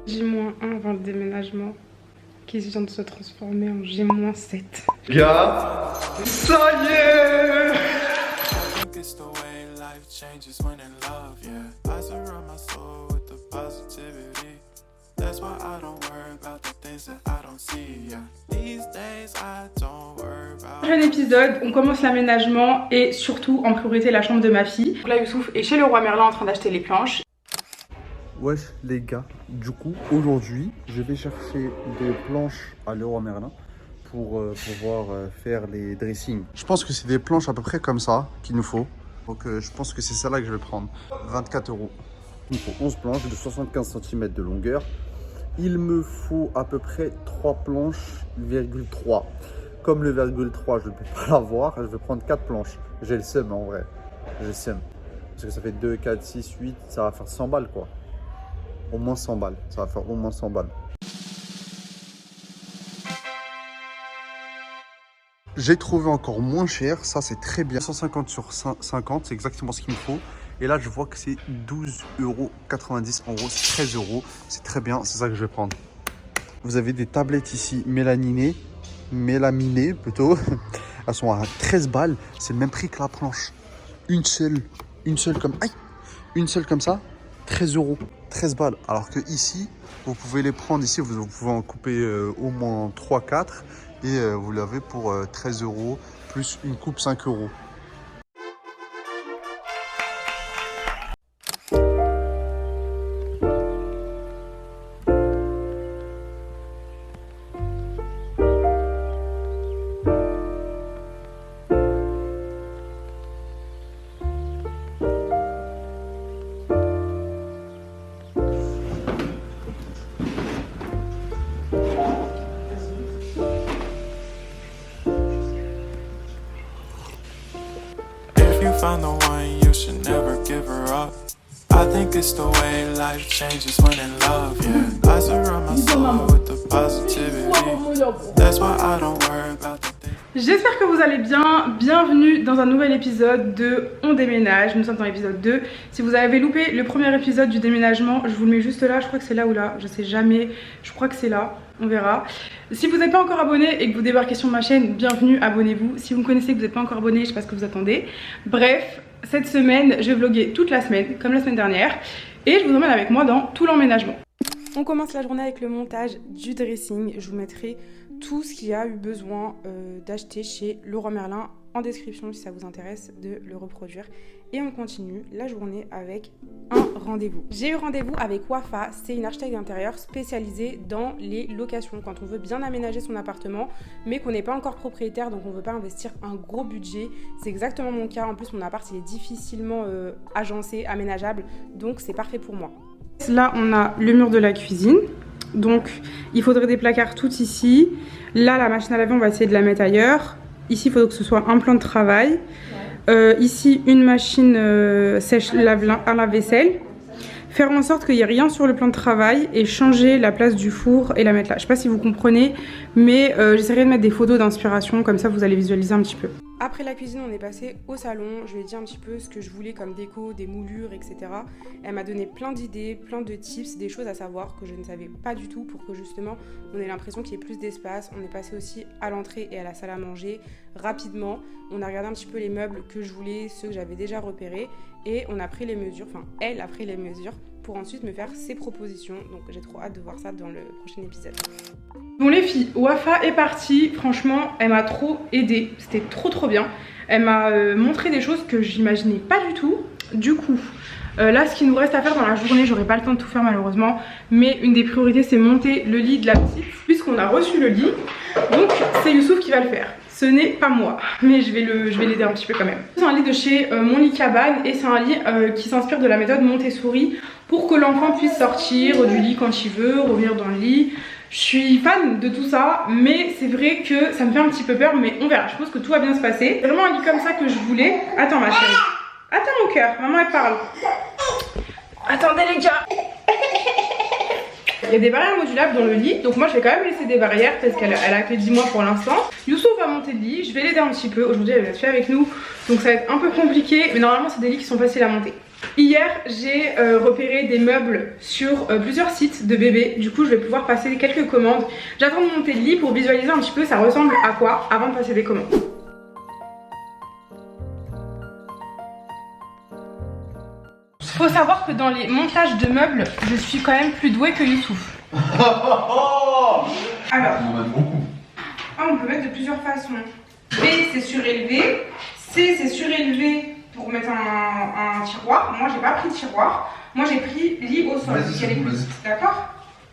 J-1 avant le déménagement qui vient de se transformer en J-7. Gars, ça y est! Prochain épisode, on commence l'aménagement et surtout en priorité la chambre de ma fille. Donc là Youssouf est chez le roi Merlin en train d'acheter les planches. Wesh les gars, du coup aujourd'hui je vais chercher des planches à Leroy Merlin pour pouvoir faire les dressings. Je pense que c'est des planches à peu près comme ça qu'il nous faut. Donc je pense que c'est celle-là que je vais prendre. 24 €. Il me faut 11 planches de 75 cm de longueur. Il me faut à peu près 3 planches, 3. Comme le 3 je ne peux pas l'avoir, je vais prendre 4 planches. J'ai le seum en vrai. J'ai le seum. Parce que ça fait 2, 4, 6, 8, ça va faire 100 balles quoi. Au moins 100 balles, ça va faire au moins 100 balles. J'ai trouvé encore moins cher, ça c'est très bien. 150 sur 50, c'est exactement ce qu'il me faut. Et là je vois que c'est 12,90 €, c'est 13 €. C'est très bien, c'est ça que je vais prendre. Vous avez des tablettes ici mélaminées plutôt. Elles sont à 13 balles, c'est le même prix que la planche. Une seule comme ça, 13 €. 13 balles, alors que ici vous pouvez les prendre ici, vous pouvez en couper au moins 3-4 et vous l'avez pour 13 € plus une coupe 5 €. Found the one, you should never give her up. I think it's the way life changes when in love, yeah. I surround my soul with the positivity. That's why I don't worry about the things. J'espère que vous allez bien, bienvenue dans un nouvel épisode de On déménage, nous sommes dans l'épisode 2. Si vous avez loupé le premier épisode du déménagement, je vous le mets juste là, je crois que c'est là ou là, je sais jamais, je crois que c'est là, on verra. Si vous n'êtes pas encore abonné et que vous débarquez sur ma chaîne, bienvenue, abonnez-vous. Si vous me connaissez et que vous n'êtes pas encore abonné, je sais pas ce que vous attendez. Bref, cette semaine, je vais vlogger toute la semaine, comme la semaine dernière, et je vous emmène avec moi dans tout l'emménagement. On commence la journée avec le montage du dressing. Je vous mettrai tout ce qu'il y a eu besoin d'acheter chez Leroy Merlin en description si ça vous intéresse de le reproduire. Et on continue la journée avec un rendez-vous. J'ai eu rendez-vous avec Wafa, c'est une architecte d'intérieur spécialisée dans les locations. Quand on veut bien aménager son appartement, mais qu'on n'est pas encore propriétaire, donc on ne veut pas investir un gros budget. C'est exactement mon cas. En plus, mon appart il est difficilement agencé, aménageable, donc c'est parfait pour moi. Là, on a le mur de la cuisine. Donc, il faudrait des placards tout ici. Là, la machine à laver, on va essayer de la mettre ailleurs. Ici, il faudrait que ce soit un plan de travail. Ici, une machine sèche à la vaisselle. Faire en sorte qu'il n'y ait rien sur le plan de travail et changer la place du four et la mettre là. Je ne sais pas si vous comprenez, mais j'essaierai de mettre des photos d'inspiration, comme ça vous allez visualiser un petit peu. Après la cuisine, on est passé au salon. Je lui ai dit un petit peu ce que je voulais comme déco, des moulures, etc. Elle m'a donné plein d'idées, plein de tips, des choses à savoir que je ne savais pas du tout pour que justement on ait l'impression qu'il y ait plus d'espace. On est passé aussi à l'entrée et à la salle à manger rapidement. On a regardé un petit peu les meubles que je voulais, ceux que j'avais déjà repérés et on a pris les mesures, enfin elle a pris les mesures pour ensuite me faire ses propositions. Donc j'ai trop hâte de voir ça dans le prochain épisode. Bon les filles, Wafa est partie, franchement elle m'a trop aidée, c'était trop bien. Elle m'a montré des choses que j'imaginais pas du tout. Du coup, là ce qu'il nous reste à faire dans la journée, j'aurai pas le temps de tout faire malheureusement, mais une des priorités c'est monter le lit de la petite, puisqu'on a reçu le lit, donc c'est Youssouf qui va le faire. Ce n'est pas moi, mais je vais l'aider un petit peu quand même. C'est un lit de chez Mon Lit Cabane et c'est un lit qui s'inspire de la méthode Montessori pour que l'enfant puisse sortir du lit quand il veut, revenir dans le lit. Je suis fan de tout ça, mais c'est vrai que ça me fait un petit peu peur, mais on verra. Je pense que tout va bien se passer. C'est vraiment un lit comme ça que je voulais. Attends ma chérie. Attends mon cœur, maman elle parle. Attendez les gars. Il y a des barrières modulables dans le lit, donc moi je vais quand même laisser des barrières parce qu'elle a que 10 mois pour l'instant. Youssouf va monter le lit, je vais l'aider un petit peu. Aujourd'hui elle va être fait avec nous Donc ça va être un peu compliqué, mais normalement c'est des lits qui sont faciles à monter. Hier j'ai repéré des meubles sur plusieurs sites de bébés. Du coup je vais pouvoir passer quelques commandes. J'attends de monter le lit pour visualiser un petit peu ça ressemble à quoi avant de passer des commandes. Faut savoir que dans les montages de meubles, je suis quand même plus douée que Youssouf. Alors, on peut mettre de plusieurs façons. B c'est surélevé, C c'est surélevé pour mettre un tiroir. Moi j'ai pas pris de tiroir, moi j'ai pris lit au sol. D'accord?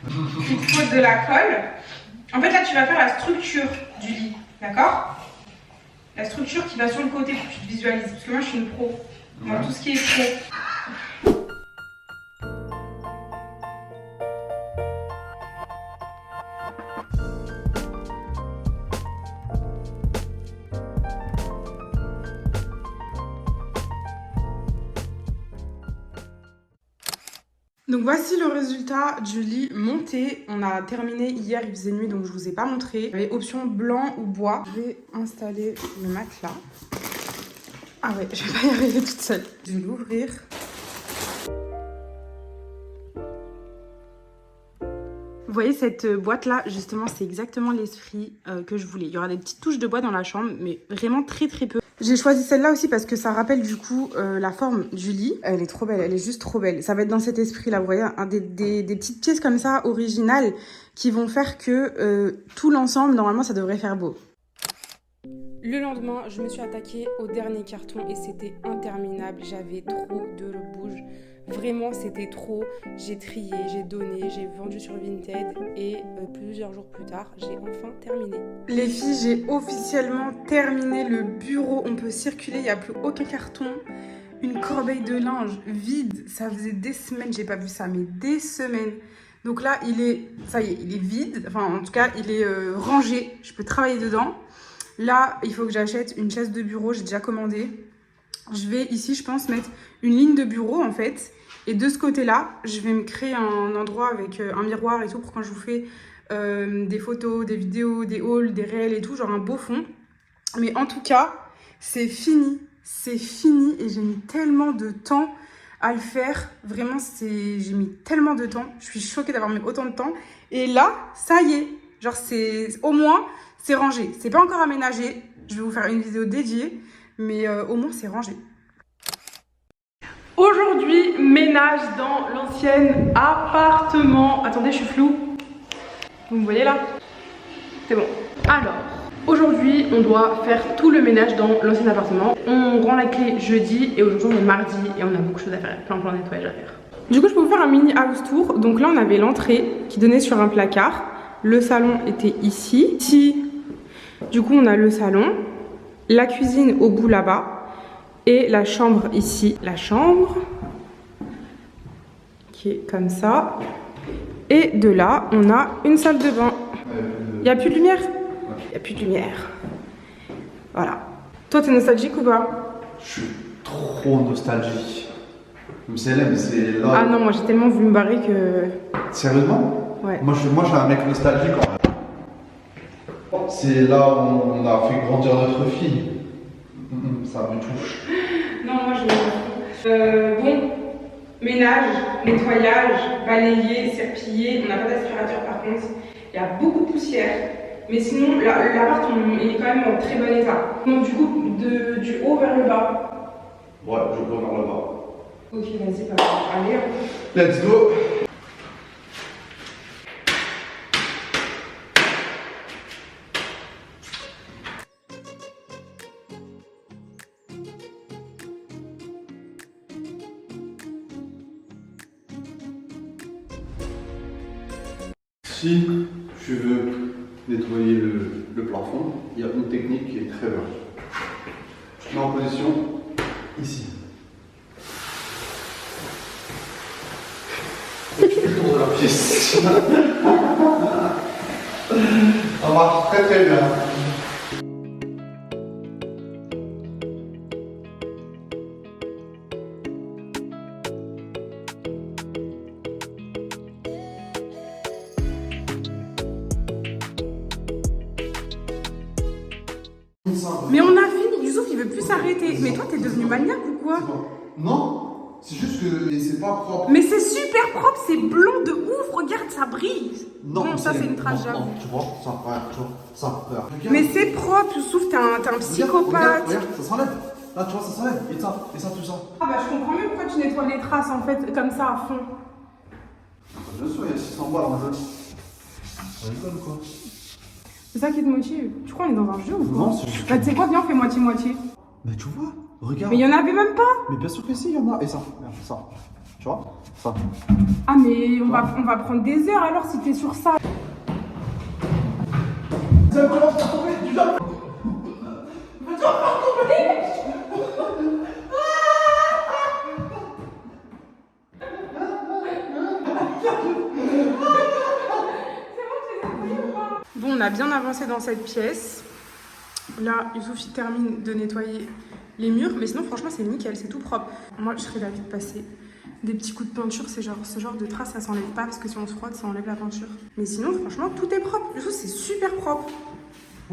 Il te faut de la colle. En fait là tu vas faire la structure du lit, d'accord? La structure qui va sur le côté pour que tu te visualises. Parce que moi je suis une pro. Moi tout ce qui est pro. Donc voici le résultat du lit monté. On a terminé hier, il faisait nuit donc je vous ai pas montré. Il y avait option blanc ou bois. Je vais installer le matelas. Ah ouais, je vais pas y arriver toute seule. Je vais l'ouvrir. Vous voyez cette boîte là, justement c'est exactement l'esprit que je voulais. Il y aura des petites touches de bois dans la chambre, mais vraiment très très peu. J'ai choisi celle-là aussi parce que ça rappelle du coup la forme du lit. Elle est trop belle, elle est juste trop belle. Ça va être dans cet esprit-là, vous voyez, des petites pièces comme ça, originales, qui vont faire que tout l'ensemble, normalement, ça devrait faire beau. Le lendemain, je me suis attaquée au dernier carton et c'était interminable. J'avais trop de bouge. Vraiment, c'était trop. J'ai trié, j'ai donné, j'ai vendu sur Vinted et plusieurs jours plus tard, j'ai enfin terminé. Les filles, j'ai officiellement terminé le bureau. On peut circuler, il n'y a plus aucun carton. Une corbeille de linge vide. Ça faisait des semaines, j'ai pas vu ça, mais des semaines. Donc là, ça y est, il est vide. Enfin, en tout cas, il est rangé. Je peux travailler dedans. Là, il faut que j'achète une chaise de bureau. J'ai déjà commandé. Je vais ici, je pense, mettre une ligne de bureau en fait. Et de ce côté-là, je vais me créer un endroit avec un miroir et tout pour quand je vous fais des photos, des vidéos, des hauls, des réels et tout, genre un beau fond. Mais en tout cas, c'est fini. C'est fini et j'ai mis tellement de temps à le faire. Vraiment, j'ai mis tellement de temps. Je suis choquée d'avoir mis autant de temps. Et là, ça y est. Genre, au moins, c'est rangé. C'est pas encore aménagé. Je vais vous faire une vidéo dédiée. Mais au moins, c'est rangé. Aujourd'hui, ménage dans l'ancien appartement. Attendez, je suis floue. Vous me voyez là? C'est bon. Alors, aujourd'hui, on doit faire tout le ménage dans l'ancien appartement. On rend la clé jeudi et aujourd'hui, on est mardi et on a beaucoup de choses à faire. Plein de nettoyage à faire. Du coup, je peux vous faire un mini house tour. Donc là, on avait l'entrée qui donnait sur un placard. Le salon était ici. Ici, du coup, on a le salon. La cuisine au bout là-bas. Et la chambre ici, la chambre qui est comme ça. Et de là, on a une salle de bain. Il n'y a plus de lumière? Il n'y a plus de lumière. Voilà. Toi, t'es nostalgique ou pas? Je suis trop nostalgique. C'est là. Ah non, moi j'ai tellement voulu me barrer que... Sérieusement? Ouais. Moi, je suis un mec nostalgique en fait. C'est là où on a fait grandir notre fille. Ça me touche. Non, moi je me bon, ménage, nettoyage, balayer, serpiller. On n'a pas d'aspirateur par contre. Il y a beaucoup de poussière. Mais sinon, l'appart, il est quand même en très bon état. Donc du coup, du haut vers le bas. Ouais, je vais vers le bas. Ok, vas-y, allez. Let's go. Si tu veux nettoyer le plafond, il y a une technique qui est très bonne. Tu te mets en position ici. Et tu fais le tour de la pièce. Ça marche très très bien. Mais on a fini, Youssouf il veut plus s'arrêter. arrêter. Mais toi, t'es devenu maniaque ou quoi? Non, c'est juste que c'est pas propre. Mais c'est super propre, c'est blanc de ouf. Regarde, ça brille. Non, ça c'est une trace, j'avoue. Non, tu vois, ça, regarde, tu vois, ça, regarde. Mais c'est propre, Youssouf, t'es un psychopathe. Regarde, ça s'enlève. Là, tu vois, ça s'enlève. Et ça, tout ça. Ah bah je comprends mieux pourquoi tu nettoies les traces en fait, comme ça à fond. Bien sûr, il y a 600 balles en jeu. Ça rigole quoi? C'est ça qui te motive? Tu crois qu'on est dans un jeu ou quoi? Non, c'est juste. Bah tu sais quoi, viens on fait moitié-moitié. Mais tu vois, regarde. Mais il y en avait même pas. Mais bien sûr que si, il y en a. Et ça, regarde, ça. Tu vois, ça. Ah mais on va prendre des heures alors si t'es sur ça. Ça commence à tomber, tu l'as. Bon, on a bien avancé dans cette pièce. Là, Youssouf il termine de nettoyer les murs, mais sinon franchement c'est nickel, c'est tout propre. Moi je serais d'avis de passer des petits coups de peinture, c'est genre ce genre de traces ça s'enlève pas parce que si on se frotte ça enlève la peinture. Mais sinon franchement tout est propre, Youssouf c'est super propre.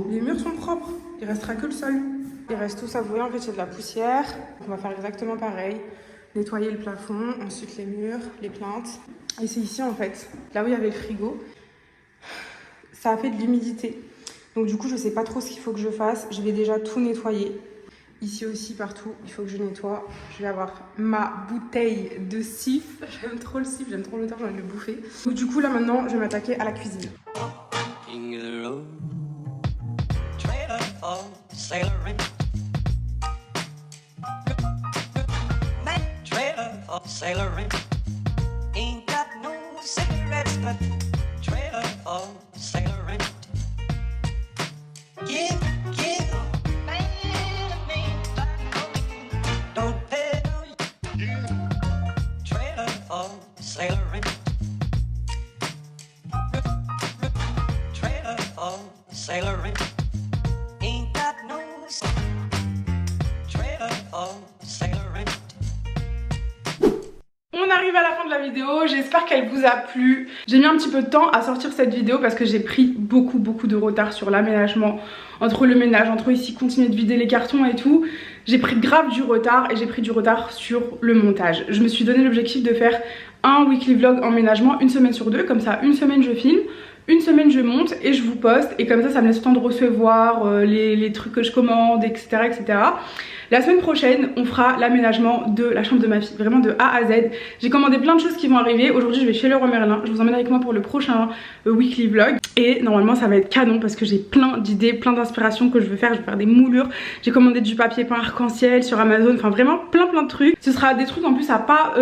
Les murs sont propres, il restera que le sol. Il reste tout ça, vous voyez en fait il y a de la poussière. On va faire exactement pareil, nettoyer le plafond, ensuite les murs, les plaintes. Et c'est ici en fait, là où il y avait le frigo, ça a fait de l'humidité. Donc du coup, je sais pas trop ce qu'il faut que je fasse. Je vais déjà tout nettoyer. Ici aussi, partout, il faut que je nettoie. Je vais avoir ma bouteille de sif. J'aime trop le sif, j'aime trop le temps, j'ai envie de le bouffer. Donc du coup, là maintenant, je vais m'attaquer à la cuisine. On arrive à la fin de la vidéo, j'espère qu'elle vous a plu. J'ai mis un petit peu de temps à sortir cette vidéo parce que j'ai pris beaucoup de retard sur l'aménagement. Entre le ménage, entre ici continuer de vider les cartons et tout. J'ai pris grave du retard et j'ai pris du retard sur le montage. Je me suis donné l'objectif de faire un weekly vlog emménagement une semaine sur deux. Comme ça, une semaine je filme, une semaine je monte et je vous poste. Et comme ça me laisse le temps de recevoir les trucs que je commande, etc. etc. La semaine prochaine, on fera l'aménagement de la chambre de ma fille, vraiment de A à Z. J'ai commandé plein de choses qui vont arriver. Aujourd'hui, je vais chez Leroy Merlin. Je vous emmène avec moi pour le prochain weekly vlog. Et normalement, ça va être canon parce que j'ai plein d'idées, plein d'inspirations que je veux faire. Je vais faire des moulures. J'ai commandé du papier peint arc-en-ciel sur Amazon. Enfin, vraiment plein de trucs. Ce sera des trucs en plus à pas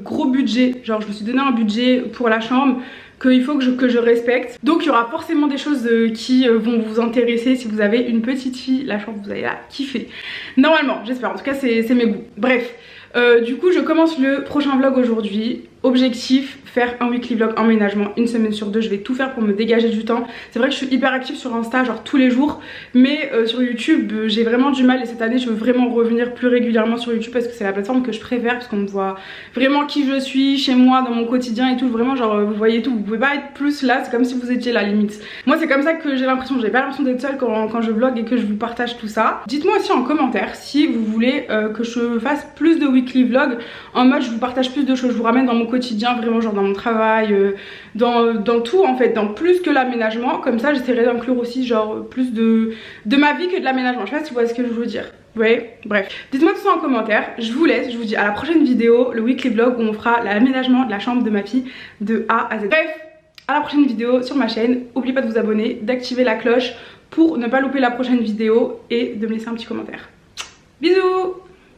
gros budget. Genre, je me suis donné un budget pour la chambre qu'il faut que je respecte. Donc il y aura forcément des choses qui vont vous intéresser. Si vous avez une petite fille, la chambre vous allez la kiffer. Normalement, j'espère, en tout cas c'est mes goûts. Bref, du coup je commence le prochain vlog aujourd'hui. Objectif, faire un weekly vlog emménagement une semaine sur deux. Je vais tout faire pour me dégager du temps. C'est vrai que je suis hyper active sur Insta, genre tous les jours. Mais sur YouTube, j'ai vraiment du mal. Et cette année, je veux vraiment revenir plus régulièrement sur YouTube parce que c'est la plateforme que je préfère. Parce qu'on me voit vraiment qui je suis, chez moi, dans mon quotidien et tout. Vraiment, genre, vous voyez tout. Vous pouvez pas être plus là. C'est comme si vous étiez là, limite. Moi, c'est comme ça que j'ai l'impression. J'ai pas l'impression d'être seule quand je vlog et que je vous partage tout ça. Dites-moi aussi en commentaire si vous voulez que je fasse plus de weekly vlog. En mode, je vous partage plus de choses. Je vous ramène dans mon quotidien, vraiment genre dans mon travail, dans tout en fait, dans plus que l'aménagement. Comme ça j'essaierai d'inclure aussi genre plus de ma vie que de l'aménagement. Je sais pas si vous voyez ce que je veux dire. Ouais, bref. Dites-moi tout ça en commentaire. Je vous laisse, je vous dis à la prochaine vidéo, le weekly vlog où on fera l'aménagement de la chambre de ma fille de A à Z. Bref, à la prochaine vidéo sur ma chaîne. N'oubliez pas de vous abonner, d'activer la cloche pour ne pas louper la prochaine vidéo et de me laisser un petit commentaire. Bisous!